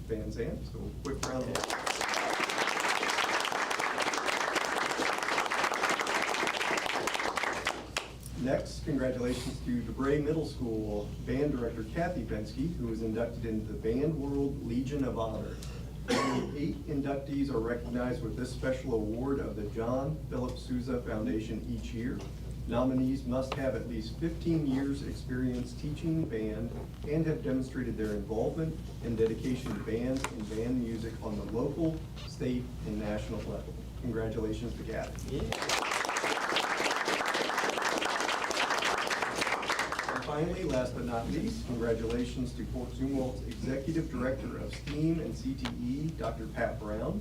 Van Zandt. So quick round of applause. Next, congratulations to DeBray Middle School Band Director Kathy Pensky, who was inducted into the Band World Legion of Honor. Only 8 inductees are recognized with this special award of the John Philip Sousa Foundation each year. Nominees must have at least 15 years' experience teaching band and have demonstrated their involvement and dedication to bands and band music on the local, state, and national level. Congratulations to Kathy. Yeah. Finally, last but not least, congratulations to Fort Zumwalt's Executive Director of STEAM and CTE, Dr. Pat Brown,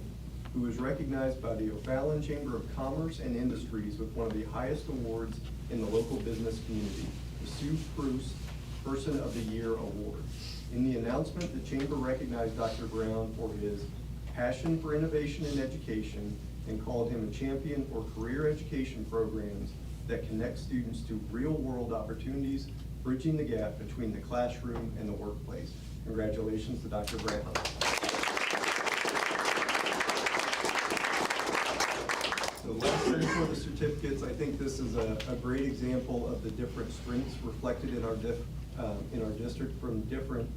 who is recognized by the O'Fallon Chamber of Commerce and Industries with one of the highest awards in the local business community, the Sue Pruce Person of the Year Award. In the announcement, the Chamber recognized Dr. Brown for his passion for innovation in education and called him a champion for career education programs that connect students to real-world opportunities, bridging the gap between the classroom and the workplace. Congratulations to Dr. Brown. So last thing for the certificates, I think this is a great example of the different strengths reflected in our district from different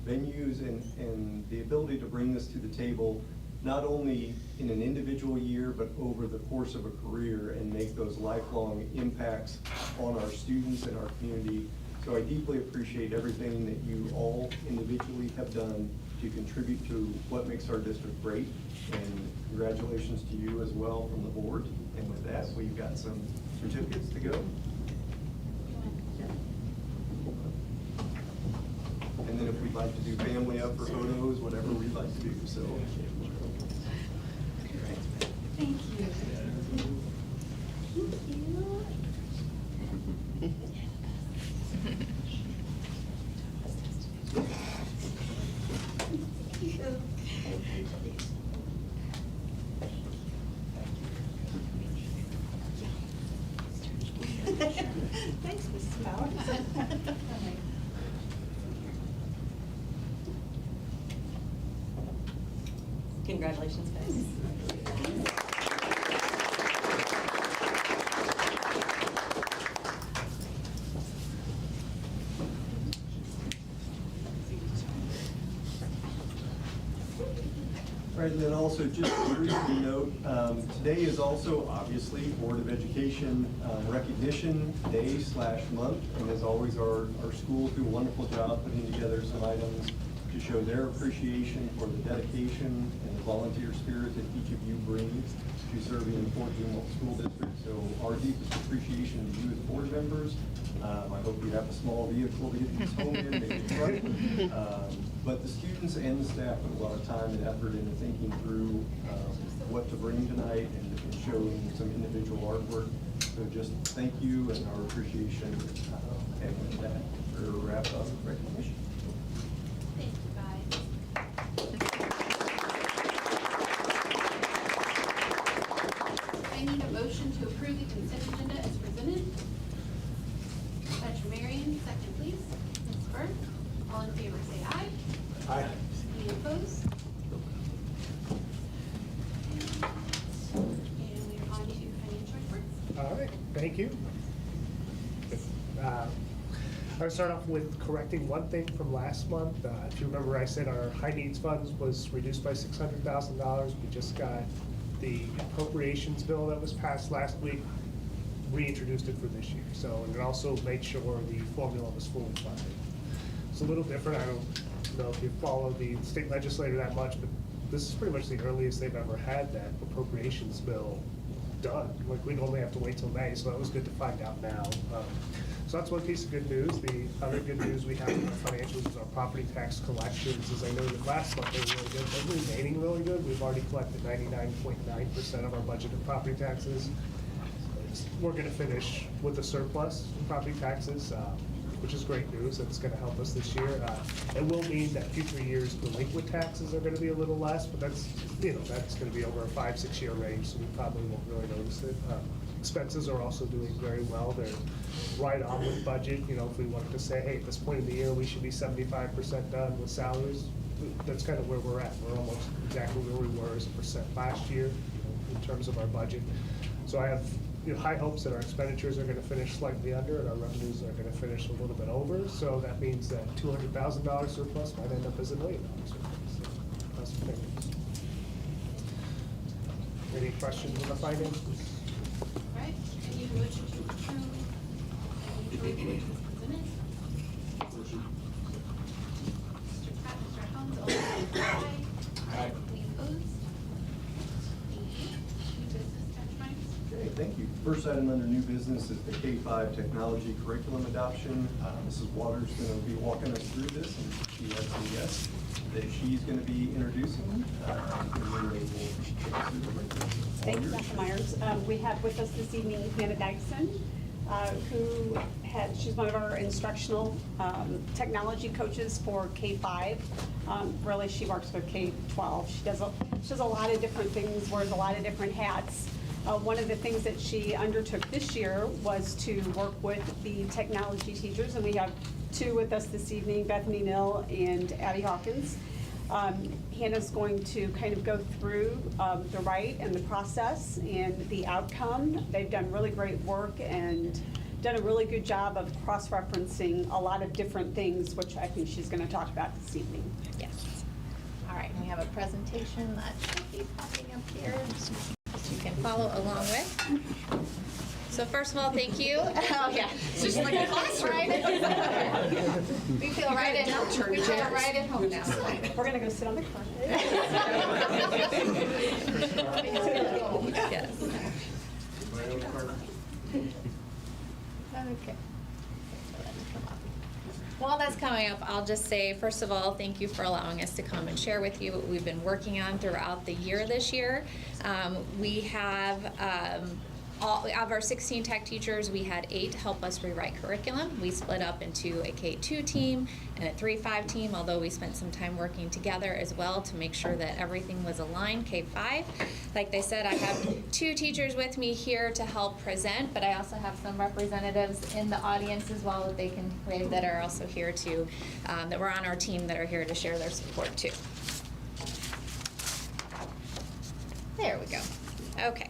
venues and the ability to bring this to the table not only in an individual year, but over the course of a career and make those lifelong impacts on our students and our community. So I deeply appreciate everything that you all individually have done to contribute to what makes our district great. And congratulations to you as well from the board. And with that, we've got some certificates to go. And then if we'd like to do family up for photos, whatever we'd like to do. So. Thank you. Thanks, Mrs. Powers. Congratulations, guys. All right, and then also just to briefly note, today is also obviously Board of Education Recognition Day/month, and as always, our schools do a wonderful job putting together some items to show their appreciation for the dedication and the volunteer spirit that each of you brings to serving in the Fort Zumwalt School District. So our deepest appreciation to you as board members. I hope you have a small vehicle to get these home in, maybe a truck. But the students and the staff put a lot of time and effort into thinking through what to bring tonight and showing some individual artwork. So just thank you and our appreciation. And with that, we're wrapped up with recognition. Thank you, guys. I need a motion to approve the consent agenda as presented. That's Marion, second please. Ms. Burke, all in favor say aye. Aye. Any opposed? And we're on to financial reports. All right, thank you. I'll start off with correcting one thing from last month. If you remember, I said our high needs funds was reduced by $600,000. We just got the appropriations bill that was passed last week, reintroduced it for this year. So, and it also made sure the formula was fully funded. It's a little different. I don't know if you follow the state legislature that much, but this is pretty much the earliest they've ever had that appropriations bill done. Like, we normally have to wait till May, so that was good to find out now. So that's one piece of good news. The other good news we have in our financials is our property tax collections. As I noted last month, they were really good. They're remaining really good. We've already collected 99.9% of our budgeted property taxes. We're going to finish with a surplus in property taxes, which is great news. That's going to help us this year. It will mean that future years delinquent taxes are going to be a little less, but that's going to be over a 5-6 year range, so we probably won't really notice it. Expenses are also doing very well. They're right on with budget. If we wanted to say, hey, at this point in the year, we should be 75% done with salaries, that's kind of where we're at. We're almost exactly where we were as a percent last year, in terms of our budget. So I have, high hopes that our expenditures are gonna finish slightly under and our revenues are gonna finish a little bit over. So that means that $200,000 surplus might end up as $1 million surplus. So that's the thing. Any questions on the finances? All right, I need a motion to approve the financial report as presented. Mr. Pratt, Mr. Helms, all in favor, aye. Aye. Any opposed? Thank you. New business, Dr. Myers? Okay, thank you. First item under new business is the K-5 technology curriculum adoption. Mrs. Waters is going to be walking us through this, and she has some guests that she's going to be introducing. And then they will take us through the curriculum. Thank you, Dr. Myers. We have with us this evening Hannah Dyson, she's one of our instructional technology coaches for K-5. Really, she works with K-12. She does a lot of different things, wears a lot of different hats. One of the things that she undertook this year was to work with the technology teachers, and we have two with us this evening, Bethany Nill and Abby Hawkins. Hannah's going to kind of go through the right and the process and the outcome. They've done really great work and done a really good job of cross-referencing a lot of different things, which I think she's going to talk about this evening. Yes. All right, and we have a presentation that should be popping up here, so you can follow along with. So first of all, thank you. Oh, yeah. It's just like a classroom. We feel right at home. We feel right at home now. We're going to go sit on the carpet. Yes. Okay. While that's coming up, I'll just say, first of all, thank you for allowing us to come and share with you what we've been working on throughout the year this year. We have all of our 16 tech teachers, we had 8 help us rewrite curriculum. We split up into a K-2 team and a 3-5 team, although we spent some time working together as well to make sure that everything was aligned. K-5, like they said, I have 2 teachers with me here to help present, but I also have some representatives in the audience as well that they can wave that are also here to, that were on our team that are here to share their support too. There we go. Okay.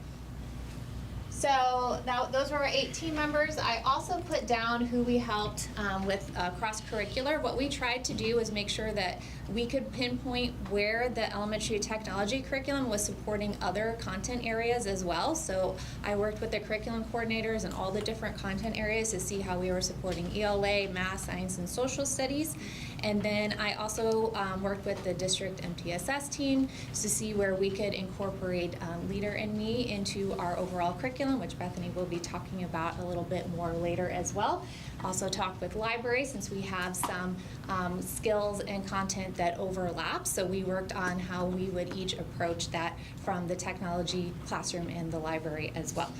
So those were our 8 team members. I also put down who we helped with cross-curricular. What we tried to do was make sure that we could pinpoint where the elementary technology curriculum was supporting other content areas as well. So I worked with the curriculum coordinators and all the different content areas to see how we were supporting ELA, math, science, and social studies. And then I also worked with the district MTSS team to see where we could incorporate Leader and Me into our overall curriculum, which Bethany will be talking about a little bit more later as well. Also talked with library since we have some skills and content that overlap. So we worked on how we would each approach that from the technology classroom and the library as well.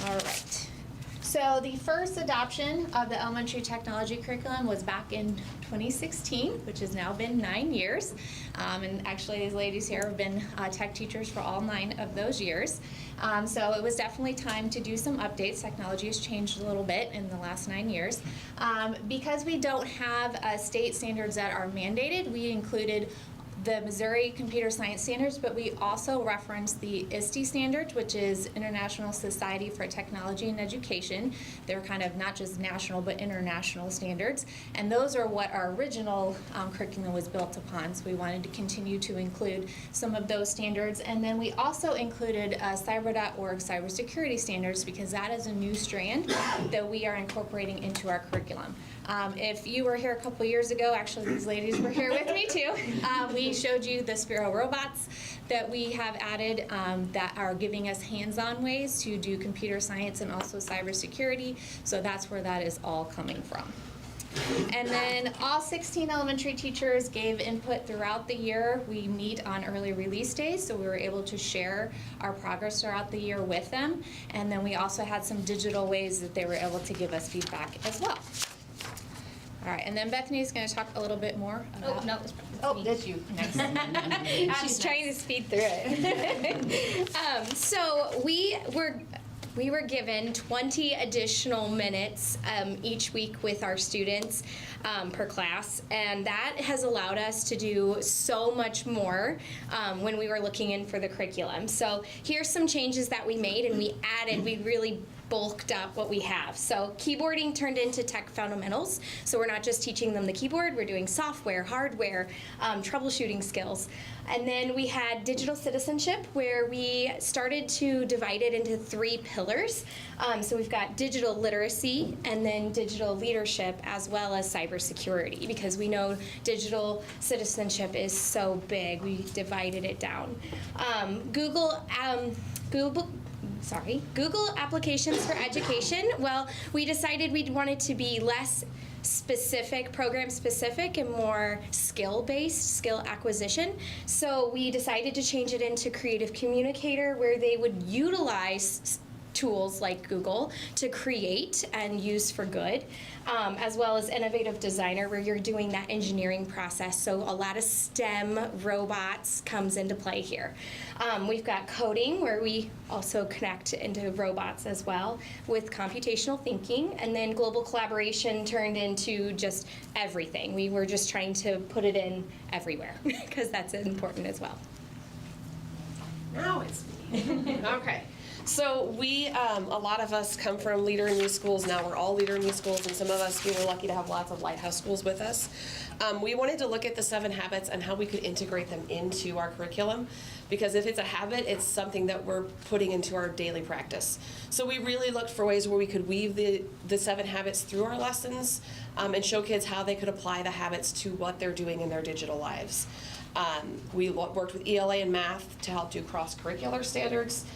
All right. So the first adoption of the elementary technology curriculum was back in 2016, which has now been 9 years. And actually these ladies here have been tech teachers for all 9 of those years. So it was definitely time to do some updates. Technology has changed a little bit in the last 9 years. Because we don't have state standards that are mandated, we included the Missouri Computer Science Standards, but we also referenced the ISTE standards, which is International Society for Technology and Education. They're kind of not just national, but international standards. And those are what our original curriculum was built upon. So we wanted to continue to include some of those standards. And then we also included cyber.org cybersecurity standards because that is a new strand that we are incorporating into our curriculum. If you were here a couple years ago, actually these ladies were here with me too, we showed you the Sphero robots that we have added that are giving us hands-on ways to do computer science and also cybersecurity. So that's where that is all coming from. And then all 16 elementary teachers gave input throughout the year. We meet on early release days, so we were able to share our progress throughout the year with them. And then we also had some digital ways that they were able to give us feedback as well. All right, and then Bethany's going to talk a little bit more about... Oh, no. Oh, that's you. Next. She's trying to speed through it. So we were we were given 20 additional minutes each week with our students per class, and that has allowed us to do so much more when we were looking in for the curriculum. So here's some changes that we made, and we really bulked up what we have. So keyboarding turned into tech fundamentals. So we're not just teaching them the keyboard, we're doing software, hardware, troubleshooting skills. And then we had digital citizenship, where we started to divide it into 3 pillars. So we've got digital literacy, and then digital leadership, as well as cybersecurity, because we know digital citizenship is so big. We divided it down. Google applications for education. Well, we decided we wanted to be less specific, program specific, and more skill-based, skill acquisition. So we decided to change it into creative communicator, where they would utilize tools like Google to create and use for good, as well as innovative designer, where you're doing that engineering process. So a lot of STEM robots comes into play here. We've got coding, where we also connect into robots as well with computational thinking, and then global collaboration turned into just everything. We were just trying to put it in everywhere because that's important as well. Now it's me. Okay. So we, a lot of us come from Leader in Me schools. Now we're all Leader in Me schools, and some of us, we were lucky to have lots of Lighthouse schools with us. We wanted to look at the 7 habits and how we could integrate them into our curriculum, because if it's a habit, it's something that we're putting into our daily practice. So we really looked for ways where we could weave the 7 habits through our lessons, and show kids how they could apply the habits to what they're doing in their digital lives. We worked with ELA and math to help do cross-curricular standards,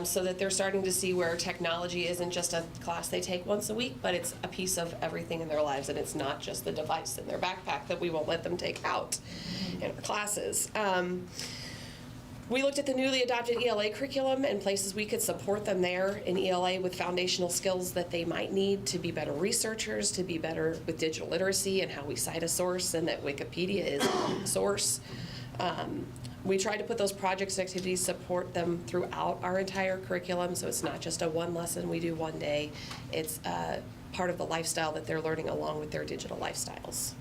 so that they're starting to see where technology isn't just a class they take once a week, but it's a piece of everything in their lives, and it's not just the device in their backpack that we won't let them take out in our classes. We looked at the newly adopted ELA curriculum and places we could support them there in ELA with foundational skills that they might need to be better researchers, to be better with digital literacy and how we cite a source, and that Wikipedia is a source. We try to put those projects and activities, support them throughout our entire curriculum, so it's not just a one lesson we do one day. It's part of the lifestyle that they're learning along with their digital lifestyles.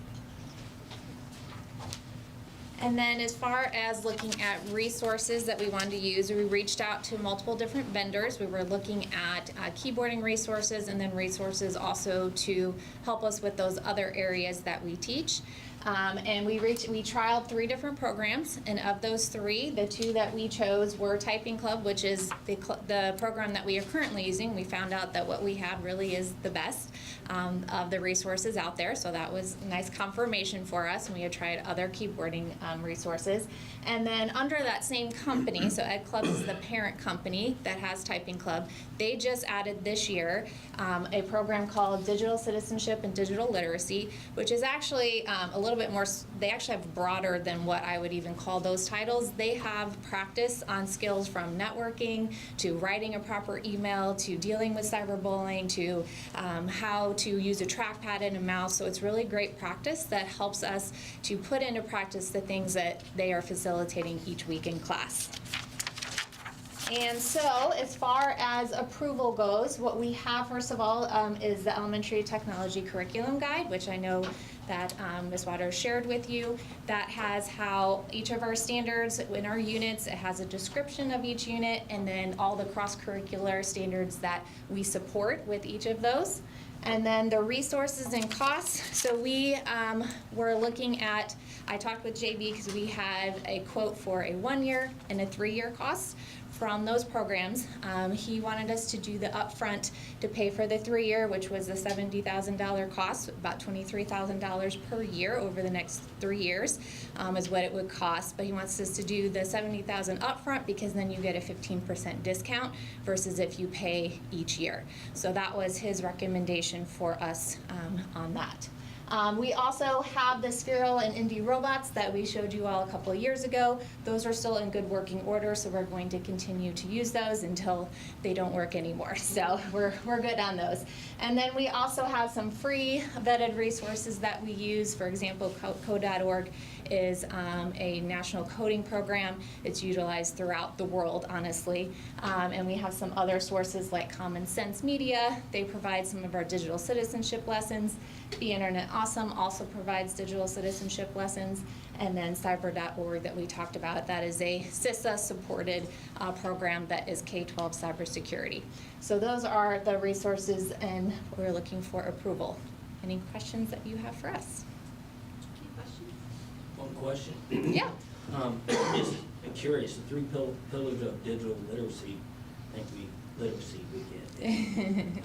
And then as far as looking at resources that we wanted to use, we reached out to multiple different vendors. We were looking at keyboarding resources, and then resources also to help us with those other areas that we teach. And we trialed 3 different programs, and of those 3, the 2 that we chose were Typing Club, which is the program that we are currently using. We found out that what we have really is the best of the resources out there, so that was a nice confirmation for us, and we had tried other keyboarding resources. And then under that same company, so Ed Club is the parent company that has Typing Club, they just added this year a program called Digital Citizenship and Digital Literacy, which is actually a little bit more, they actually have broader than what I would even call those titles. They have practice on skills from networking to writing a proper email to dealing with cyberbullying to how to use a trackpad and a mouse. So it's really great practice that helps us to put into practice the things that they are facilitating each week in class. And so as far as approval goes, what we have first of all is the Elementary Technology Curriculum Guide, which I know that Ms. Waters shared with you. That has how each of our standards in our units, it has a description of each unit, and then all the cross-curricular standards that we support with each of those. And then the resources and costs. So we were looking at, I talked with JB because we had a quote for a 1-year and a 3-year cost from those programs. He wanted us to do the upfront to pay for the 3-year, which was a $70,000 cost, about $23,000 per year over the next 3 years is what it would cost. But he wants us to do the $70,000 upfront because then you get a 15% discount versus if you pay each year. So that was his recommendation for us on that. We also have the Sphero and Indy robots that we showed you all a couple of years ago. Those are still in good working order, so we're going to continue to use those until they don't work anymore. So we're good on those. And then we also have some free vetted resources that we use. For example, Code.org is a national coding program. It's utilized throughout the world, honestly. And we have some other sources like Common Sense Media. They provide some of our digital citizenship lessons. Be Internet Awesome also provides digital citizenship lessons. And then cyber.org that we talked about, that is a CISA-supported program that is K-12 cybersecurity. So those are the resources, and we're looking for approval. Any questions that you have for us? Any questions? One question. Yeah. I'm just curious, the three pillars of digital literacy, thank we literacy weekend,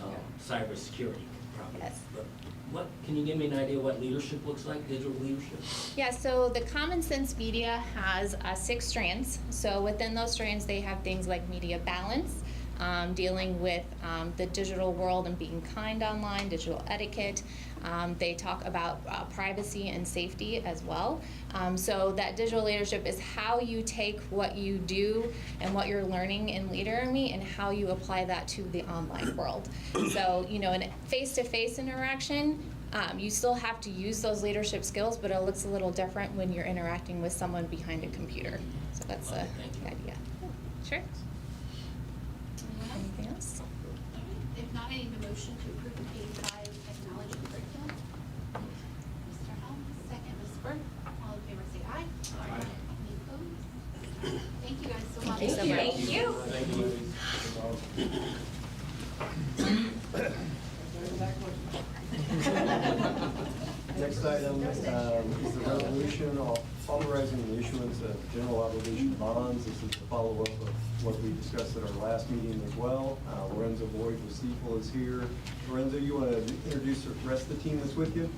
cybersecurity probably. Yes. But what, can you give me an idea what leadership looks like, digital leadership? Yeah, so the Common Sense Media has 6 strands. So within those strands, they have things like media balance, dealing with the digital world and being kind online, digital etiquette. They talk about privacy and safety as well. So that digital leadership is how you take what you do and what you're learning in Leader in Me and how you apply that to the online world. So, you know, in face-to-face interaction, you still have to use those leadership skills, but it looks a little different when you're interacting with someone behind a computer. So that's Okay, the thank you. idea. Sure. Anyone else? Anything else? All right. If not, I need a motion to approve the K-5 technology curriculum. Mr. Helms, second, Ms. Burke. All in favor, say aye. Aye. Any opposed? Thank you guys so much. Thank you so much. Thank you. Thank you. Next item is the resolution authorizing the issuance of general obligation bonds. This is the follow-up of what we discussed at our last meeting as well. Lorenzo Boyd with Steeple is here. Lorenzo, you want to introduce the rest of the team that's with you?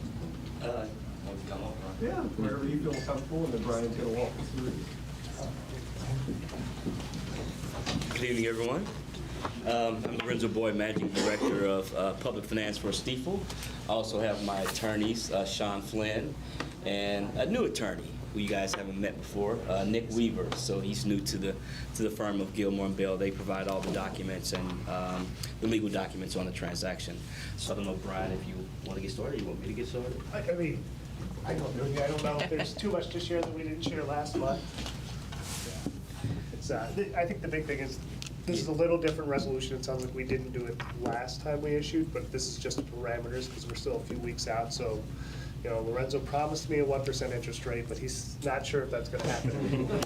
Yeah, wherever you feel comfortable, and then Brian's going to walk us through. Good evening, everyone. I'm Lorenzo Boyd, Managing Director of Public Finance for Stiefel. I also have my attorneys, Sean Flynn, and a new attorney who you guys haven't met before, Nick Weaver. So he's new to the firm of Gilmore and Bell. They provide all the documents and the legal documents on the transaction. So I don't know, Brian, if you want to get started, you want me to get started? I mean, I don't know if there's too much to share that we didn't share last month. Yeah. It's, I think the big thing is, this is a little different resolution. It sounds like we didn't do it last time we issued, but this is just parameters because we're still a few weeks out. So, you know, Lorenzo promised me a 1% interest rate, but he's not sure if that's going to happen.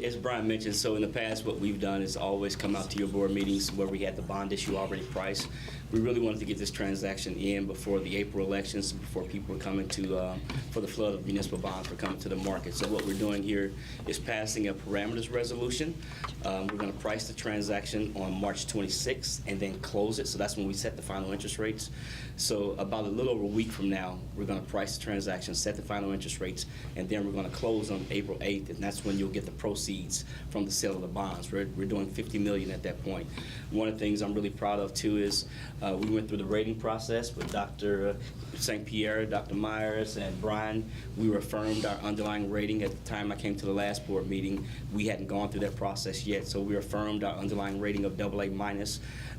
As Brian mentioned, so in the past, what we've done is always come out to your board meetings where we had the bond issue already priced. We really wanted to get this transaction in before the April elections, before people were coming to, for the flood of municipal bonds were coming to the market. So what we're doing here is passing a parameters resolution. We're going to price the transaction on March 26th and then close it. So that's when we set the final interest rates. So about a little over a week from now, we're going to price the transaction, set the final interest rates, and then we're going to close on April 8th, and that's when you'll get the proceeds from the sale of the bonds. We're doing $50 million at that point. One of the things I'm really proud of, too, is we went through the rating process with Dr. St. Pierre, Dr. Myers, and Brian. We were affirmed our underlying rating. At the time I came to the last board meeting, we hadn't gone through that process yet, so we affirmed our underlying rating of AA-,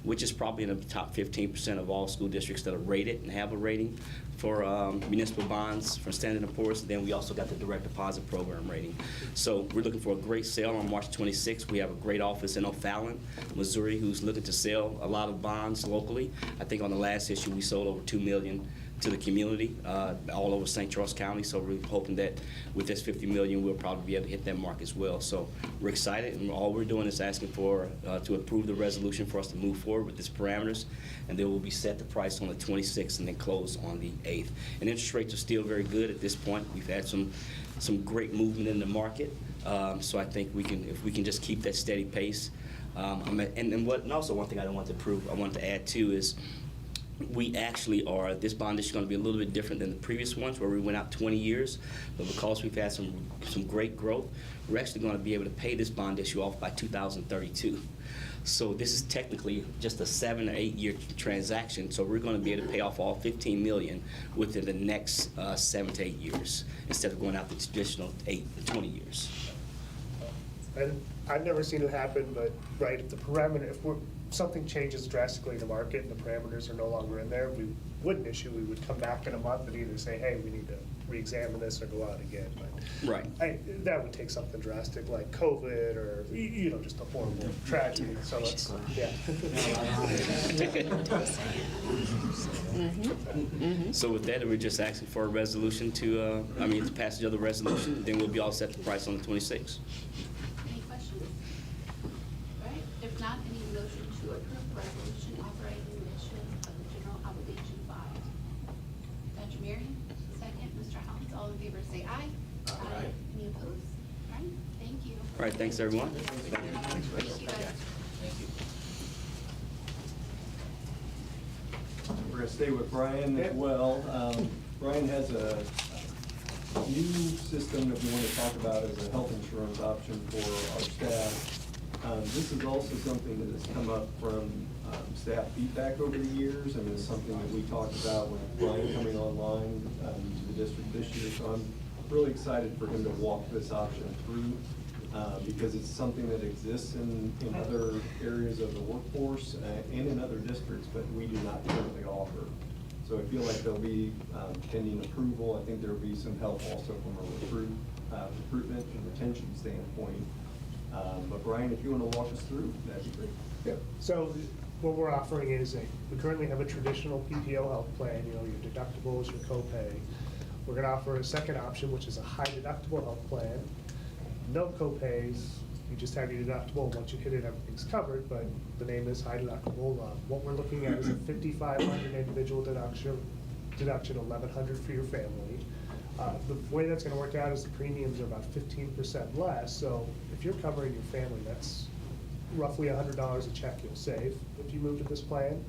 which is probably in the top 15% of all school districts that are rated and have a rating for municipal bonds from Standard & Poor's. Then we also got the direct deposit program rating. So we're looking for a great sale on March 26th. We have a great office in O'Fallon, Missouri, who's looking to sell a lot of bonds locally. I think on the last issue, we sold over $2 million to the community all over St. Charles County. So we're hoping that with this $50 million, we'll probably be able to hit that mark as well. So we're excited, and all we're doing is asking for to approve the resolution for us to move forward with these parameters, and then we'll be set the price on the 26th and then close on the 8th. And interest rates are still very good at this point. We've had some great movement in the market, so I think if we can just keep that steady pace. And also one thing I want to add too is, We actually are, this bond issue is going to be a little bit different than the previous ones where we went out 20 years. But because we've had some great growth, we're actually going to be able to pay this bond issue off by 2032. So this is technically just a 7 or 8 year transaction. So we're going to be able to pay off all 15 million within the next 7 to 8 years instead of going out the traditional 8 to 20 years. And I've never seen it happen, but right, if the parameter, if something changes drastically in the market and the parameters are no longer in there, we wouldn't issue, we would come back in a month and either say, hey, we need to re-examine this or go out again. But Right. that would take something drastic like COVID or, just a horrible tragedy. So let's, yeah. So with that, we're just asking for a resolution to, the passage of the resolution, then we'll be all set the price on the 26th. Any questions? All right, if not, any motion to approve the resolution authorizing the issuance of the general obligation bond. Dr. Marion, second. Mr. Helms, all in favor say aye. Aye. Any opposed? All right, thank you. All right, thanks, everyone. Thank you, guys. We're going to stay with Brian as well. Brian has a new system that we want to talk about as a health insurance option for our staff. This is also something that has come up from staff feedback over the years, and is something that we talked about with Brian coming online to the district this year. So I'm really excited for him to walk this option through because it's something that exists in other areas of the workforce and in other districts, but we do not currently offer. So I feel like there'll be pending approval. I think there'll be some help also from a recruitment and retention standpoint. But Brian, if you want to walk us through, that'd be great. Yeah. So what we're offering is we currently have a traditional PPO health plan, your deductibles, your copay. We're going to offer a second option, which is a high deductible health plan. No copays, you just have your deductible. Once you hit it, everything's covered, but the name is high deductible. What we're looking at is a $5,500 individual deduction, $1,100 for your family. The way that's going to work out is the premiums are about 15% less. So if you're covering your family, that's roughly $100 a check you'll save if you move to this plan.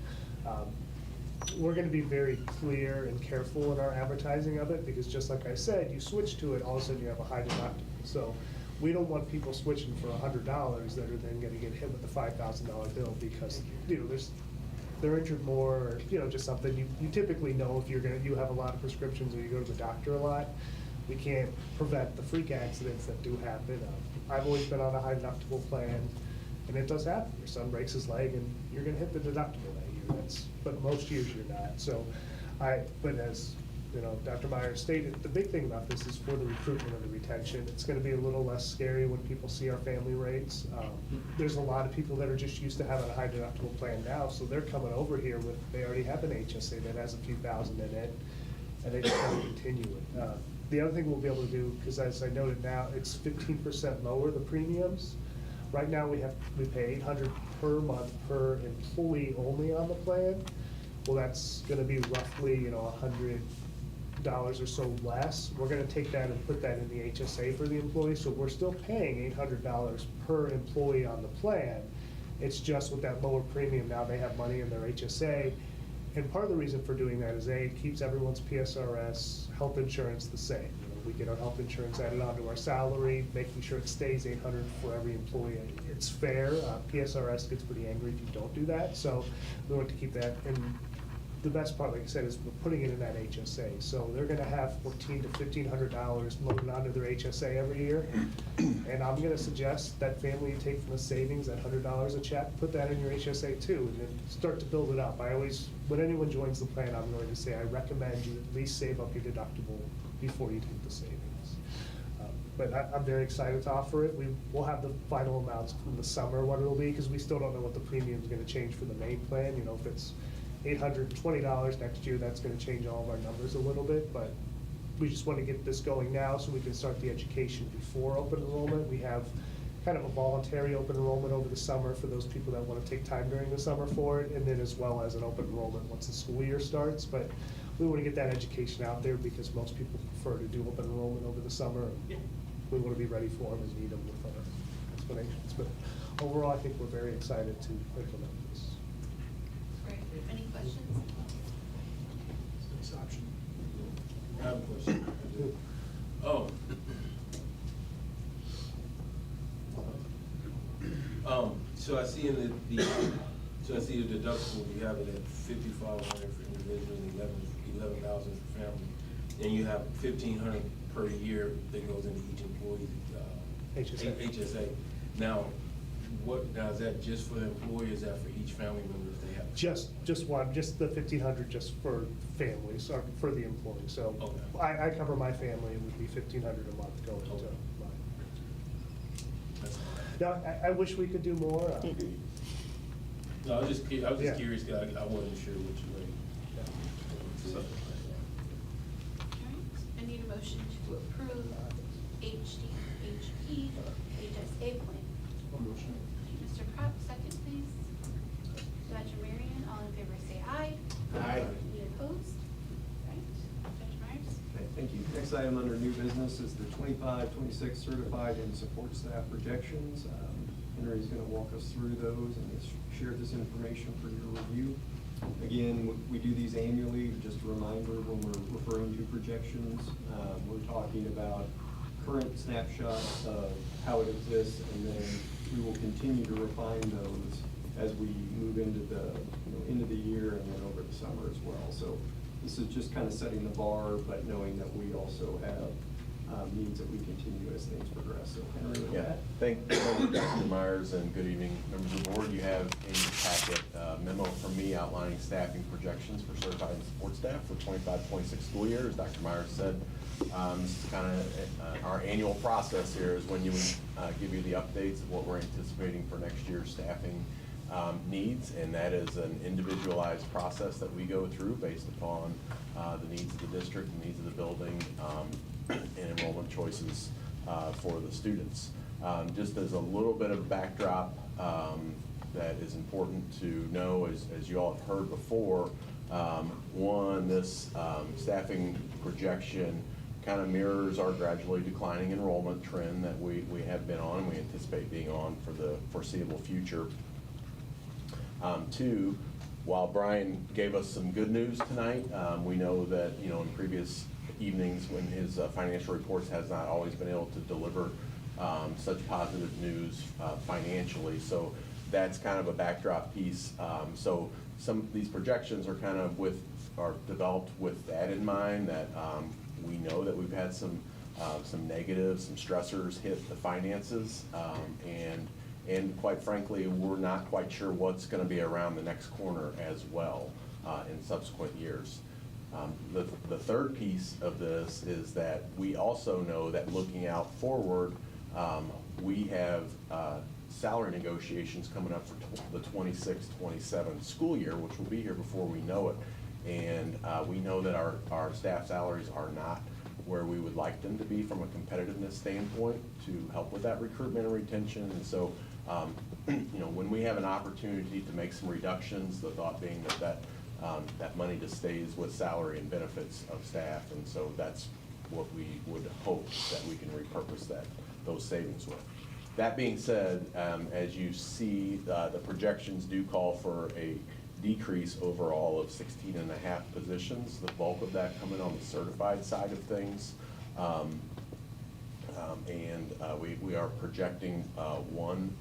We're going to be very clear and careful in our advertising of it because just like I said, you switch to it, all of a sudden you have a high deductible. So we don't want people switching for $100 that are then going to get hit with a $5,000 bill because, they're injured more or, just something. You typically know if you have a lot of prescriptions or you go to the doctor a lot. We can't prevent the freak accidents that do happen. I've always been on a high deductible plan, and it does happen. Your son breaks his leg, and you're going to hit the deductible that year. But most years you're not. So, but as Dr. Meyer stated, the big thing about this is for the recruitment and the retention. It's going to be a little less scary when people see our family rates. There's a lot of people that are just used to having a high deductible plan now, so they're coming over here with, they already have an HSA that has a few thousand in it, and they just want to continue it. The other thing we'll be able to do, because as I noted now, it's 15% lower, the premiums. Right now, we pay $800 per month per employee only on the plan. Well, that's going to be roughly, $100 or so less. We're going to take that and put that in the HSA for the employee. So we're still paying $800 per employee on the plan. It's just with that lower premium, now they have money in their HSA. And part of the reason for doing that is it keeps everyone's PSRS health insurance the same. We get our health insurance added onto our salary, making sure it stays $800 for every employee. It's fair. PSRS gets pretty angry if you don't do that. So we want to keep that. And the best part, like I said, is we're putting it in that HSA. So they're going to have $1,400 to $1,500 loaded onto their HSA every year. And I'm going to suggest that family you take from the savings, that $100 a check, put that in your HSA too, and then start to build it up. When anyone joins the plan, I'm going to say I recommend you at least save up your deductible before you take the savings. But I'm very excited to offer it. We'll have the final amounts in the summer, what it'll be, because we still don't know what the premium is going to change for the main plan. If it's $820 next year, that's going to change all of our numbers a little bit, but we just want to get this going now so we can start the education before open enrollment. We have kind of a voluntary open enrollment over the summer for those people that want to take time during the summer for it, and then as well as an open enrollment once the school year starts. But we want to get that education out there because most people prefer to do open enrollment over the summer. We want to be ready for them and meet them with our explanations. But overall, I think we're very excited to implement this. Great. Any questions? I have a question. So I see in so I see the deductible, you have it at 5,500 for individual and 11,000 for family. And you have 1,500 per year that goes into each employee, HSA. HSA. Now, is that just for the employee, is that for each family member if they have? Just one, just the 1,500 just for families, or for the employee. So Okay. I cover my family, it would be 1,500 a month going to Okay. mine. That's all. Now, I wish we could do more. No, I was just Yeah. curious, 'cause I wasn't sure which way. All right, I need a motion to approve HDHP HSA plan. Mr. Crop, second please. Dr. Marion, all in favor say aye. Aye. Any opposed? Right, Dr. Myers? Okay, thank you. Next item under new business is the 25-26 certified and support staff projections. Henry's going to walk us through those and share this information for your review. Again, we do these annually, just a reminder when we're referring to projections. We're talking about current snapshots of how it exists, and then we will continue to refine those as we move into the, end of the year and then over the summer as well. So this is just kind of setting the bar, but knowing that we also have needs that we continue as things progress. So Henry, with Yeah, that. thank you, Dr. Myers, and good evening, members of the board. You have in your packet a memo from me outlining staffing projections for certified and support staff for 25-26 school year. As Dr. Myers said, this is kind of our annual process here is when you give you the updates of what we're anticipating for next year's staffing needs, and that is an individualized process that we go through based upon the needs of the district, the needs of the building, and enrollment choices for the students. Just as a little bit of backdrop that is important to know, as you all have heard before, one, this staffing projection kind of mirrors our gradually declining enrollment trend that we have been on, and we anticipate being on for the foreseeable future. Two, while Brian gave us some good news tonight, we know that, in previous evenings when his financial reports has not always been able to deliver such positive news financially. So that's kind of a backdrop piece. So some of these projections are kind of are developed with that in mind, that we know that we've had some negatives, some stressors hit the finances, and quite frankly, we're not quite sure what's going to be around the next corner as well in subsequent years. The third piece of this is that we also know that looking out forward, we have salary negotiations coming up for the 26-27 school year, which will be here before we know it. And we know that our staff salaries are not where we would like them to be from a competitiveness standpoint to help with that recruitment and retention. And so, when we have an opportunity to make some reductions, the thought being that money just stays with salary and benefits of staff, and so that's what we would hope that we can repurpose those savings with. That being said, as you see, the projections do call for a decrease overall of 16 and a half positions, the bulk of that coming on the certified side of things. We are projecting one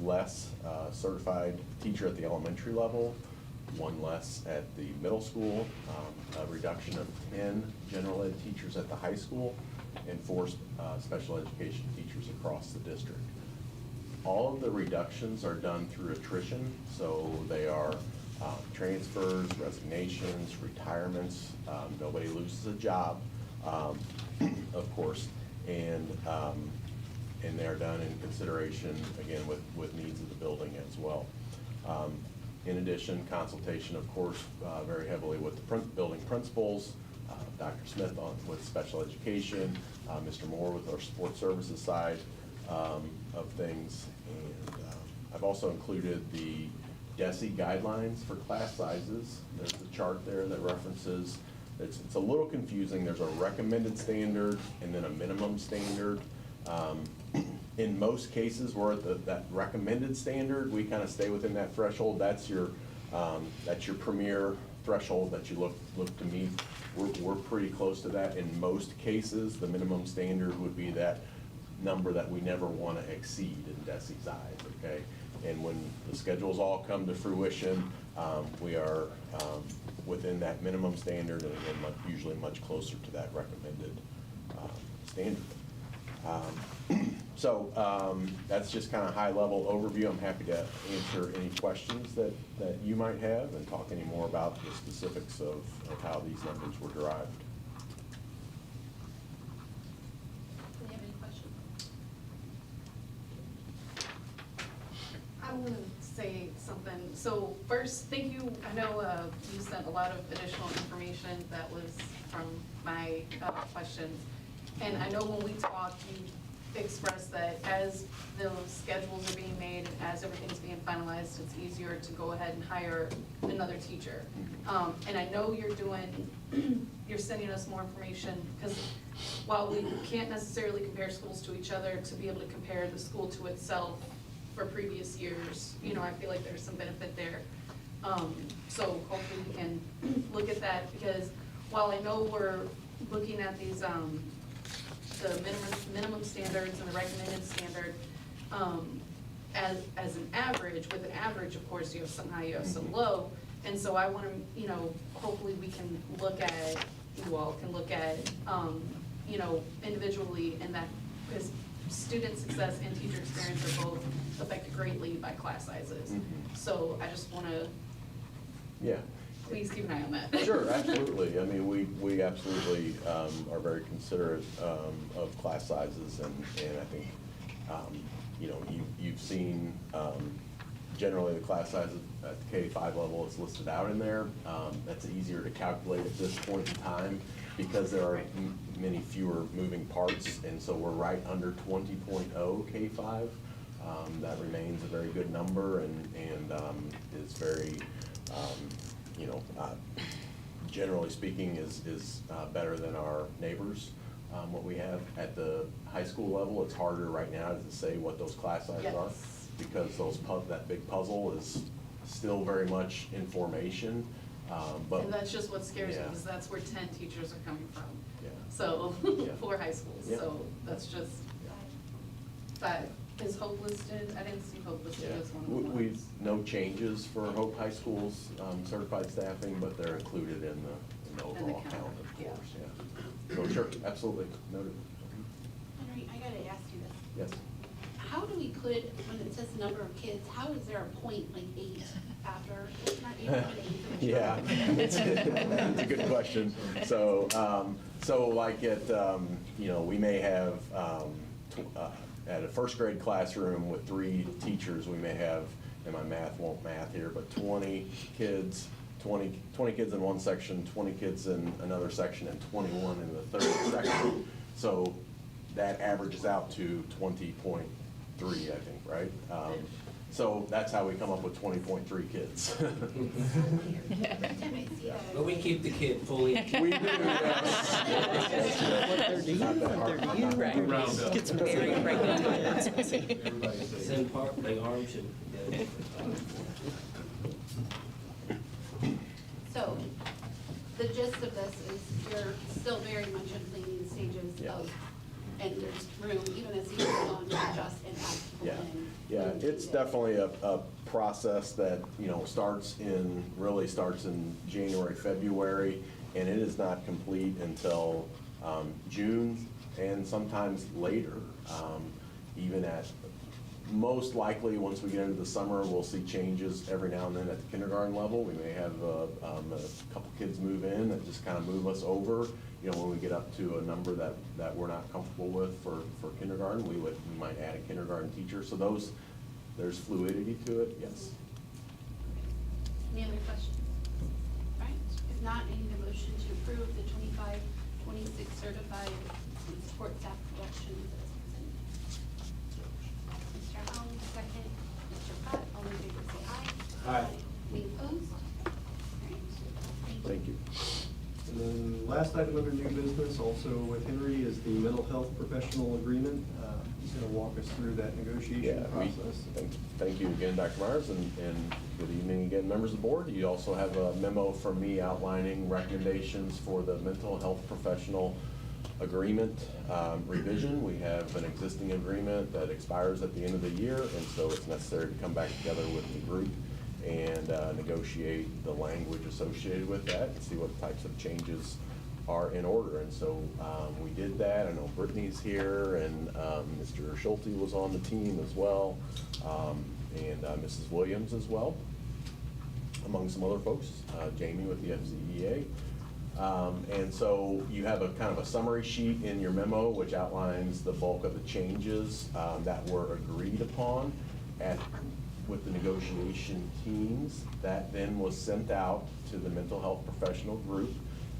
less certified teacher at the elementary level, one less at the middle school, a reduction of 10 general ed teachers at the high school, and 4 special education teachers across the district. All of the reductions are done through attrition, so they are transfers, resignations, retirements. Nobody loses a job, of course, and they're done in consideration, again, with needs of the building as well. In addition, consultation, of course, very heavily with the building principals, Dr. Smith with special education, Mr. Moore with our support services side of things. And I've also included the DESE guidelines for class sizes. There's a chart there that references, it's a little confusing. There's a recommended standard and then a minimum standard. In most cases, we're at that recommended standard. We kind of stay within that threshold. That's your premier threshold that you look to meet. We're pretty close to that. In most cases, the minimum standard would be that number that we never want to exceed in DESI's eyes, okay? And when the schedules all come to fruition, we are within that minimum standard and again, usually much closer to that recommended standard. So that's just kind of high-level overview. I'm happy to answer any questions that you might have and talk any more about the specifics of how these numbers were derived. Do you have any questions? I want to say something. So first, thank you. I know you sent a lot of additional information that was from my questions. And I know when we talked, you expressed that as those schedules are being made and as everything's being finalized, it's easier to go ahead and hire another teacher. And I know you're sending us more information, because while we can't necessarily compare schools to each other, to be able to compare the school to itself for previous years, you know, I feel like there's some benefit there. So hopefully we can look at that, because while I know we're looking at these, the minimum standards and the recommended standard, as an average, with an average, of course, you have some high, you have some low. And so I want to, you know, hopefully we can look at, you all can look at, you know, individually, and that, because student success and teacher experience are both affected greatly by class sizes. So I just want to, Yeah. please keep an eye on that. Sure, absolutely. I mean, we absolutely are very considerate of class sizes, and I think, you know, you've seen generally the class size at the K-5 level is listed out in there. That's easier to calculate at this point in time because there are many fewer moving parts, and so we're right under 20.0 K-5. That remains a very good number and is very, you know, generally speaking, is better than our neighbors. What we have at the high school level, it's harder right now to say what those class sizes are, because that big puzzle is still very much information. But And that's just what scares me, yeah. because that's where 10 teachers are coming from. Yeah. So, Yeah. 4 high schools, Yeah. so that's just 5. Is Hope listed? I didn't see Hope listed Yeah, as one of the ones. we've no changes for Hope High School's certified staffing, but they're included in the overall count, count, of yeah. course, yeah. So sure, absolutely, noted. Henry, I gotta ask you this. Yes. How do we put, when it says number of kids, how is there a point like 8 after, it's not 8, but 8? Yeah, it's a good question. So, so like at, you know, we may have, at a first grade classroom with 3 teachers, we may have, and my math won't math here, but 20 kids, 20 kids in one section, 20 kids in another section, and 21 in the third section. So that averages out to 20.3, I think, right? So that's how we come up with 20.3 kids. But we keep the kid fully. We do, yes. Not that hard. Right. Get some very pregnant times. Everybody say. Send part, they arm should. So, the gist of this is you're still very much in planning stages Yeah. of, and there's room, even as you go on, to adjust and add people Yeah, in. yeah, when it's needed. definitely a process that, you know, really starts in January, February, and it is not complete until June and sometimes later. Even at, most likely, once we get into the summer, we'll see changes every now and then at the kindergarten level. We may have a couple kids move in that just kind of move us over. You know, when we get up to a number that we're not comfortable with for kindergarten, we might add a kindergarten teacher. So there's fluidity to it, yes. Any other questions? All right, if not, I need a motion to approve the 25-26 certified support staff reductions as presented. Mr. Helms, second. Mr. Pratt, all in favor say aye. Aye. Any opposed? All right, Thank you. And then last item under new business, also with Henry, is the mental health professional agreement. So to walk us through that negotiation Yeah, process. thank you again, Dr. Myers, and good evening again, members of the board. You also have a memo from me outlining recommendations for the mental health professional agreement revision. We have an existing agreement that expires at the end of the year, and so it's necessary to come back together with the group and negotiate the language associated with that and see what types of changes are in order. And so we did that. I know Brittany's here, and Mr. Schulte was on the team as well, and Mrs. Williams as well, among some other folks, Jamie with the FZEA. And so you have a kind of a summary sheet in your memo which outlines the bulk of the changes that were agreed upon with the negotiation teams. That then was sent out to the mental health professional group,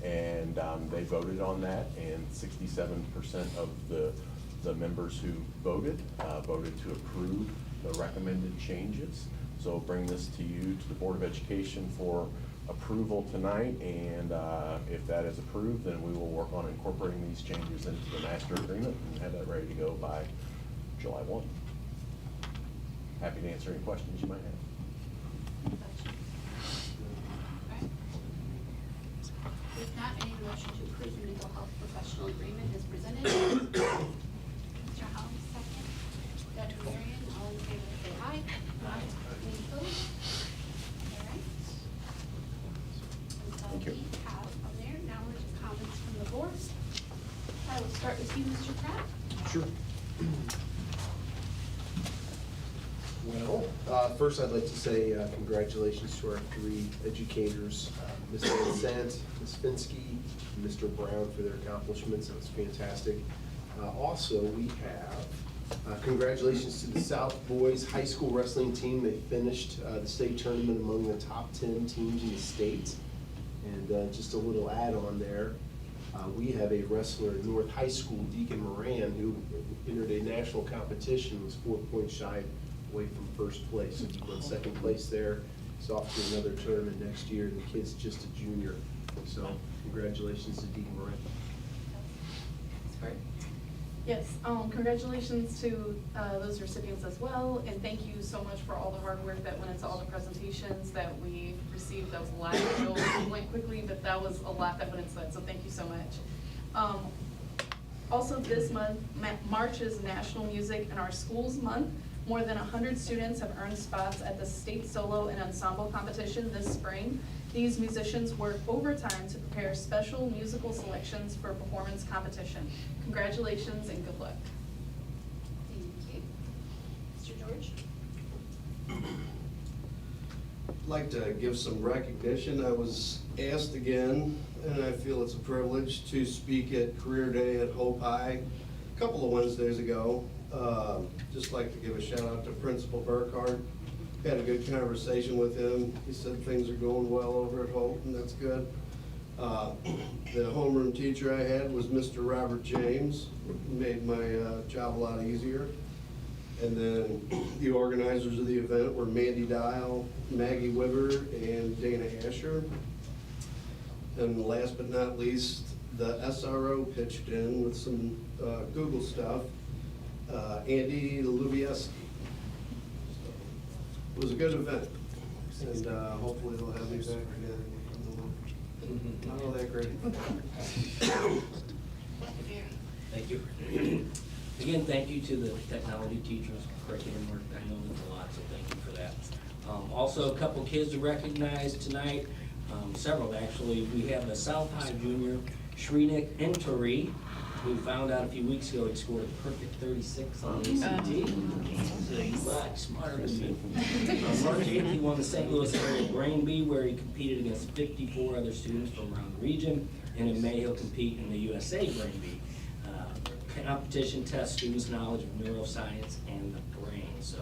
and they voted on that, and 67% of the members who voted to approve the recommended changes. So bring this to you, to the Board of Education for approval tonight, and if that is approved, then we will work on incorporating these changes into the master agreement and have that ready to go by July 1. Happy to answer any questions you might have. Alright. If not, I need a motion to approve the mental health professional agreement as presented. Mr. Helms, second. Dr. Marion, all in favor say aye. Aye. Any opposed? Alright. That's all Thank you. we have on there. Now we're to comments from the board. I will start with you, Mr. Pratt. Sure. Well, first I'd like to say congratulations to our 3 educators, Ms. Vincent, Ms. Finsky, and Mr. Brown for their accomplishments. That was fantastic. Also, we have congratulations to the South Boys High School Wrestling team. They finished the state tournament among the top 10 teams in the state. And just a little add-on there, we have a wrestler at North High School, Deacon Moran, who entered a national competition, was 4 points shy away from first place. He won second place there. He's off to another tournament next year, and the kid's just a junior. So congratulations to Deacon Moran. That's great. Yes, congratulations to those recipients as well, and thank you so much for all the hard work that went into all the presentations that we received. That was a lot. I know it went quickly, but that was a lot that went into that, so thank you so much. Also this month, March is National Music in Our Schools Month. More than 100 students have earned spots at the state solo and ensemble competition this spring. These musicians work overtime to prepare special musical selections for performance competition. Congratulations and good luck. Thank you. Mr. George? I'd like to give some recognition. I was asked again, and I feel it's a privilege, to speak at Career Day at Hope High a couple of Wednesdays ago. Just like to give a shout out to Principal Burkhardt. Had a good conversation with him. He said things are going well over at Hope, and that's good. The homeroom teacher I had was Mr. Robert James. Made my job a lot easier. And then the organizers of the event were Mandy Dial, Maggie Weber, and Dana Asher. And last but not least, the SRO pitched in with some Google stuff. Andy Lubieski. It was a good event, and hopefully they'll have me back again. Not all that great. Thank you. Again, thank you to the technology teachers, curriculum work. I know it's a lot, so thank you for that. Also, a couple kids to recognize tonight, several actually. We have a South High junior, Shrinik Enturi, who found out a few weeks ago he scored a perfect 36 on the ACT. He's much smarter than me. March 8th, he won the St. Louis area Brain Bee, where he competed against 54 other students from around the region. And in May, he'll compete in the USA Brain Bee. Competition tests students' knowledge of neuroscience and the brain, so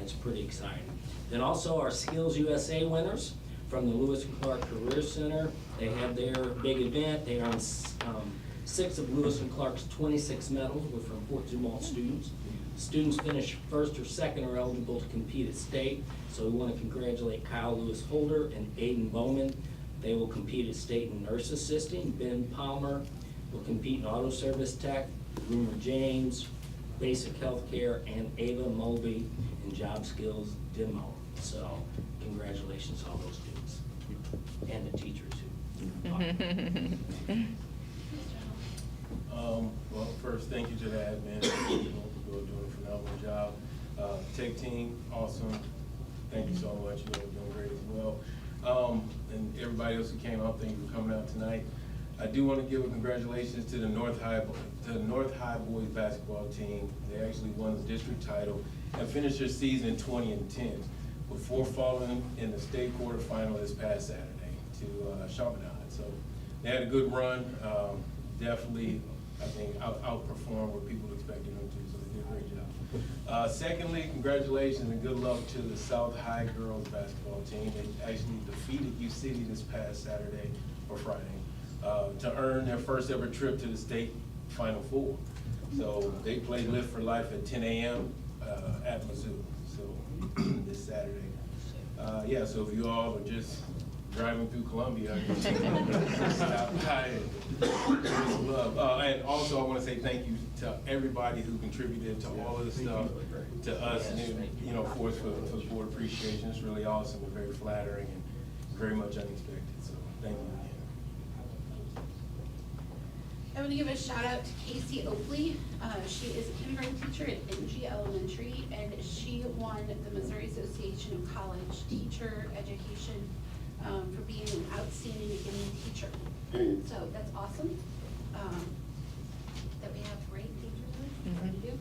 it's pretty exciting. Then also our Skills USA winners from the Lewis and Clark Career Center. They had their big event. They earned 6 of Lewis and Clark's 26 medals were from Fort Zumwalt students. Students finished first or second are eligible to compete at state. So we want to congratulate Kyle Lewis Holder and Aiden Bowman. They will compete at state in nurse assisting. Ben Palmer will compete in auto service tech. Rumor James basic health care, and Ava Mulvey in job skills demo. So congratulations to all those students and the teachers who taught. Well, first, thank you to the admin, who are doing a phenomenal job. Tech team, awesome. Thank you so much. You're doing great as well. And everybody else who came out, thank you for coming out tonight. I do want to give a congratulations to the North High boys basketball team. They actually won the district title and finished their season in 2010 before falling in the state quarterfinal this past Saturday to Chaminade. So they had a good run. Definitely, I think, outperformed what people expected them to, so they did a great job. Secondly, congratulations and good luck to the South High girls basketball team. They actually defeated U City this past Saturday or Friday to earn their first ever trip to the state Final Four. So they play Live for Life at 10 a.m. At Mizzou, so this Saturday. Yeah, so if you all are just driving through Columbia, stop by and show some love. And also, I want to say thank you to everybody who contributed to all of this stuff, to us, and you know, of course, for the board appreciation. It's really awesome and very flattering and very much unexpected. So thank you again. I want to give a shout out to Casey Oakley. She is a kindergarten teacher at NG Elementary, and she won the Missouri Association of College Teacher Education for being an outstanding beginning teacher. So that's awesome that we have great teachers to do.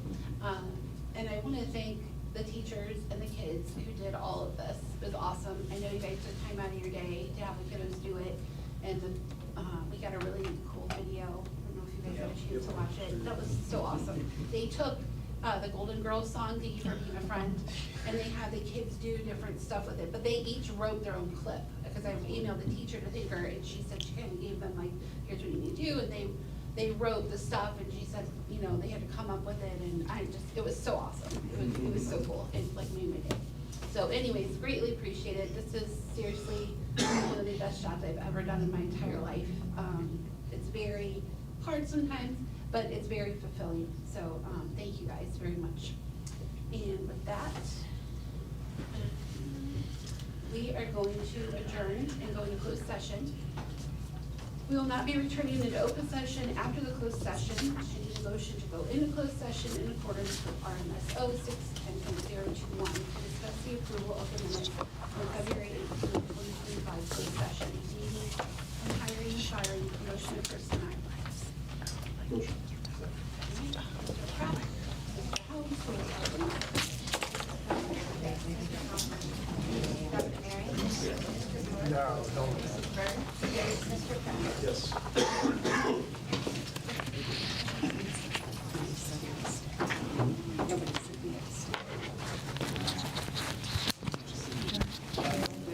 And I want to thank the teachers and the kids who did all of this. It was awesome. I know you guys took time out of your day to have the kiddos do it, and we got a really cool video. I don't know if you guys had a chance to watch it. That was so awesome. They took the Golden Girls song, Thank You for Being a Friend, and they had the kids do different stuff with it, but they each wrote their own clip, because I emailed the teacher to thank her, and she said she kind of gave them, like, here's what you need to do, and they wrote the stuff, and she said, you know, they had to come up with it, and it was so awesome. It was so cool. It like made my day. So anyways, greatly appreciated. This is seriously one of the best jobs I've ever done in my entire life. It's very hard sometimes, but it's very fulfilling. So thank you guys very much. And with that, we are going to adjourn and go into closed session. We will not be returning into open session after the closed session. I need a motion to go into closed session in accordance with RMS 0610.021 to discuss the approval of the minutes from February 18, 2025 closed session, meeting and hiring, firing, promotion of personnel. Motion. No, no. Mr. Brown? Yes.